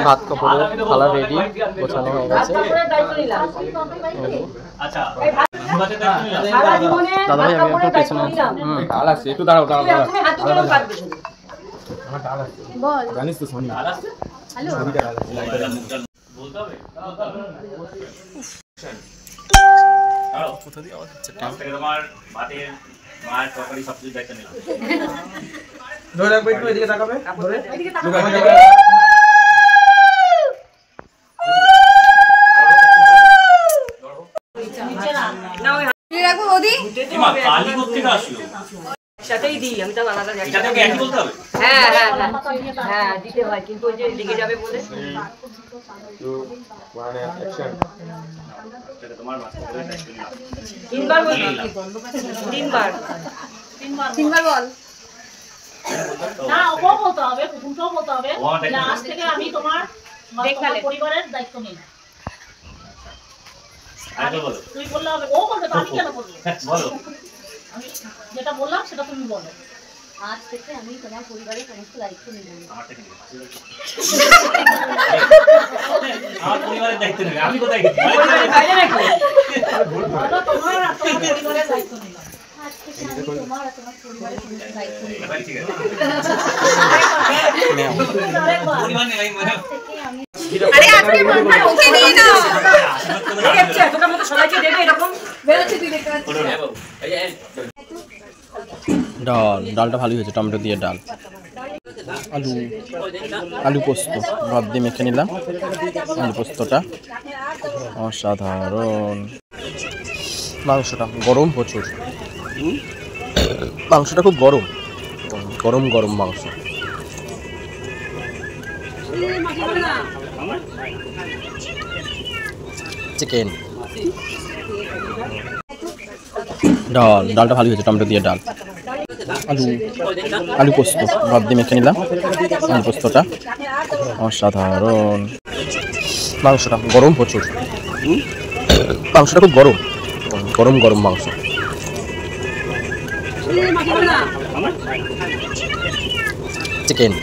হাত কাপড়ে থালা রেডি গোছানো হয়ে গেছে। দাদা ভাই আমি একটু পেছনে আছি। একটু দাঁড়াও জানিস তো সোনি কোথা দিয়ে আওয়াজ হচ্ছে? তোমার ভাতের মায়ের তরকারি সবকিছু দায়িত্ব নিলাম। ধরে রাখবে, একটু এদিকে তাকাবে, ধরে এদিকে তাকাবে। না ওই রাখো ওদি। মা কালি করতে না আসলো সাথেই দিই আমি তো আলাদা যাই। এটাকে কি একই বলতে হবে? হ্যাঁ হ্যাঁ হ্যাঁ দিতে হয়, কিন্তু ওই যে লিখে যাবে বলে। তো মানে অ্যাকশন এটা তোমার মাথা ধরে দায়িত্ব নিলাম। তিনবার বল, তিনবার বল। না ও বলতে হবে, প্রথমটাও বলতে হবে। লাস্ট থেকে আমি তোমার পরিবারের দায়িত্ব নিলাম। আগে বলো, তুই বললে হবে, ও বলবে তো আমি কেন বলবো? বলো, আমি যেটা বললাম সেটা তুমি বলো। আজ থেকে আমি তোমার পরিবারের সমস্ত দায়িত্ব নিলাম। আমার পরিবারের দায়িত্ব নেবে, আমি কোথায় গেছি? পরিবারের বাইরে রাখো। বলো তোমার পরিবারের দায়িত্ব নিলাম। আজ থেকে আমি তোমার আর তোমার পরিবারের সমস্ত দায়িত্ব নিলাম। ঠিক আছে। পরিবার নেই মানে আরে আপনি মাথা উঠে দিয়ে নাও। দেখছে তোর মত সবাইকে দেবে এরকম বেরোচ্ছে, তুই দেখতে পাচ্ছিস? ডালটা ভালোই হয়েছে, টমেটো দিয়ে ডাল, আলু পোস্ত ভাত দিয়ে মেখে নিলাম। আলু পোস্তটা অসাধারণ। মাংসটা গরম প্রচুর, মাংসটা খুব গরম গরম গরম মাংস। চিকেন, ডালটা ভালোই হয়েছে, টমেটো দিয়ে ডাল, আলু পোস্ত ভাত দিয়ে মেখে নিলাম। আলু পোস্তটা অসাধারণ। মাংসটা গরম প্রচুর, মাংসটা খুব গরম গরম গরম মাংস। চিকেন।